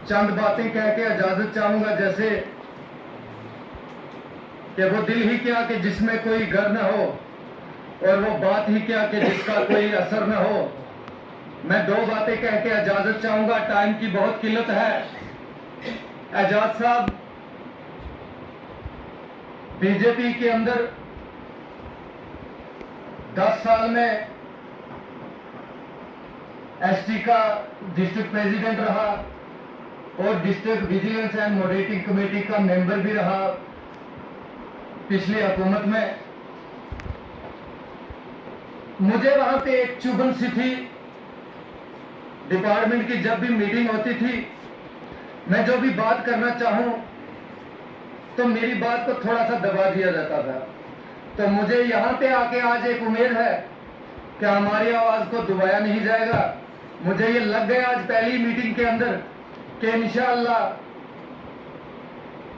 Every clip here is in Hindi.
चंद बातें कह के इजाजत चाहूंगा, जैसे कि वो दिल ही क्या कि जिसमें कोई घर न हो, और वो बात ही क्या कि जिसका कोई असर न हो। मैं दो बातें कह के इजाजत चाहूंगा, टाइम की बहुत किल्लत है। एजाज साहब बीजेपी के अंदर 10 साल में एसटी का डिस्ट्रिक्ट प्रेसिडेंट रहा और district vigilance and monitoring committee का मेंबर भी रहा पिछली हुकूमत में। मुझे वहां पे एक चुभन सी थी, डिपार्टमेंट की जब भी मीटिंग होती थी, मैं जो भी बात करना चाहूं तो मेरी बात को थोड़ा सा दबा दिया जाता था। तो मुझे यहां पे आके आज एक उम्मीद है कि हमारी आवाज को दबाया नहीं जाएगा। मुझे ये लग गया आज पहली मीटिंग के अंदर कि इंशाअल्लाह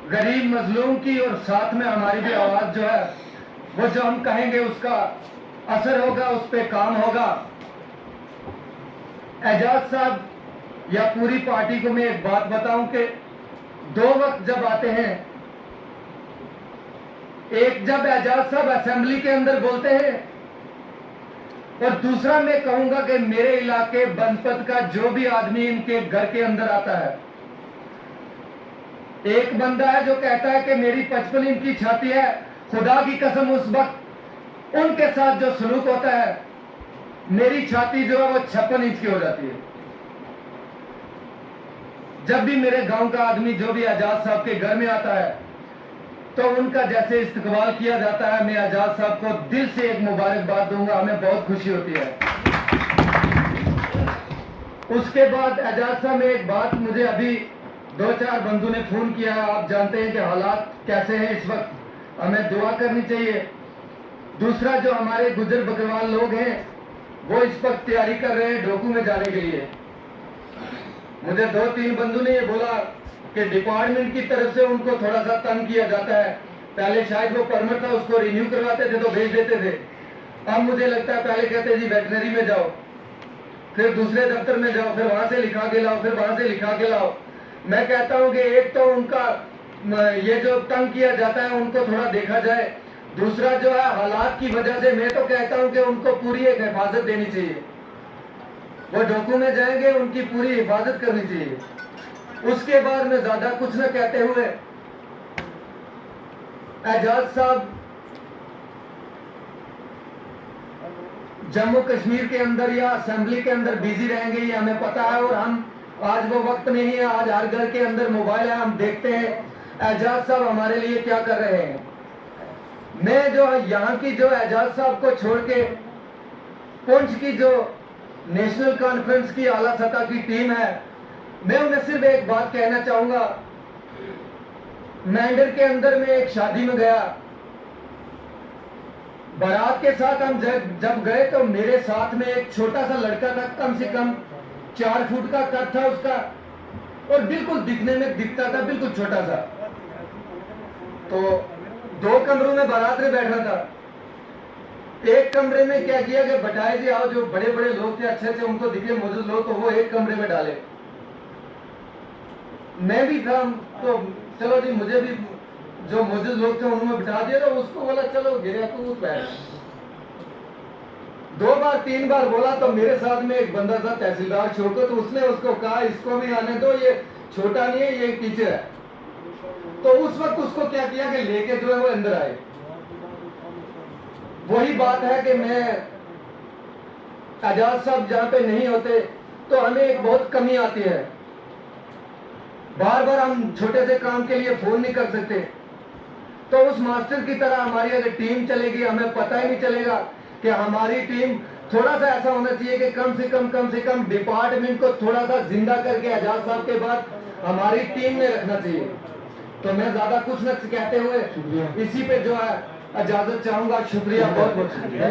गरीब मजलूम की और साथ में हमारी भी आवाज जो है वो जो हम कहेंगे उसका असर होगा, उस पर काम होगा। एजाज साहब या पूरी पार्टी को मैं एक बात बताऊं कि दो वक्त जब आते हैं, एक जब एजाज साहब असेंबली के अंदर बोलते हैं और दूसरा मैं कहूंगा कि मेरे इलाके बनपत का जो भी आदमी इनके घर के अंदर आता है, एक बंदा है जो कहता है कि मेरी 55 इंच की छाती है, खुदा की कसम उस वक्त उनके साथ जो सलूक होता है, मेरी छाती जो है वो 56 इंच की हो जाती है। जब भी मेरे गांव का आदमी जो भी एजाज साहब के घर में आता है तो उनका जैसे इस्तकबाल किया जाता है, मैं एजाज साहब को दिल से एक मुबारकबाद दूंगा, हमें बहुत खुशी होती है। उसके बाद एजाज साहब में एक बात, मुझे अभी 2-4 बंधु ने फोन किया है, आप जानते हैं कि हालात कैसे हैं इस वक्त, हमें दुआ करनी चाहिए। दूसरा जो हमारे गुजर बकरवाल लोग हैं वो इस वक्त तैयारी कर रहे हैं डोकू में जाने के लिए। मुझे 2-3 बंधु ने ये बोला कि डिपार्टमेंट की तरफ से उनको थोड़ा सा तंग किया जाता है। पहले शायद वो परमिट था उसको रिन्यू करवाते थे तो भेज देते थे, अब मुझे लगता है पहले कहते जी वेटनरी में जाओ, फिर दूसरे दफ्तर में जाओ, फिर वहां से लिखा के लाओ, फिर वहां से लिखा के लाओ। मैं कहता हूं कि एक तो उनका ये जो तंग किया जाता है उनको थोड़ा देखा जाए, दूसरा जो है हालात की वजह से मैं तो कहता हूं कि उनको पूरी एक हिफाजत देनी चाहिए। वो डोकू में जाएंगे, उनकी पूरी हिफाजत करनी चाहिए। उसके बाद में ज्यादा कुछ न कहते हुए, एजाज साहब जम्मू कश्मीर के अंदर या असेंबली के अंदर बिजी रहेंगे ये हमें पता है, और हम आज वो वक्त नहीं है, आज हर घर के अंदर मोबाइल है, हम देखते हैं एजाज साहब हमारे लिए क्या कर रहे हैं। मैं जो यहाँ की जो एजाज साहब को छोड़ के पुंछ की जो नेशनल कॉन्फ्रेंस की आला सतह की टीम है, मैं उन्हें सिर्फ एक बात कहना चाहूंगा। मैंडर के अंदर में एक शादी में गया, बारात के साथ हम जब गए तो मेरे साथ में एक छोटा सा लड़का था, कम से कम 4 फुट का कद था उसका, और बिल्कुल दिखने में दिखता था बिल्कुल छोटा सा। तो 2 कमरों में बारात में बैठा था। एक कमरे में क्या किया कि बटाए जी आओ, जो बड़े बड़े लोग थे अच्छे से उनको दिखे मौजूद लोग, तो वो एक कमरे में डाले। मैं भी था तो चलो जी, मुझे भी जो मौजूद लोग थे उन्होंने बिठा दिया, तो उसको बोला चलो गिरे तू बैठ। 2 बार 3 बार बोला तो मेरे साथ में एक बंदा था तहसीलदार छोटो, तो उसने उसको कहा इसको भी आने दो, ये छोटा नहीं है, ये टीचर है। तो उस वक्त उसको क्या किया कि लेके जो है वो अंदर आए। वही बात है कि मैं एजाज साहब जहां पे नहीं होते तो हमें एक बहुत कमी आती है, बार बार हम छोटे से काम के लिए फोन नहीं कर सकते। तो उस मास्टर की तरह हमारी अगर टीम चलेगी, हमें पता ही नहीं चलेगा कि हमारी टीम थोड़ा सा ऐसा होना चाहिए कि कम से कम डिपार्टमेंट को थोड़ा सा जिंदा करके एजाज साहब के बाद हमारी टीम में रखना चाहिए। तो मैं ज्यादा कुछ न कहते हुए इसी पे जो है इजाजत चाहूंगा। शुक्रिया, बहुत बहुत शुक्रिया।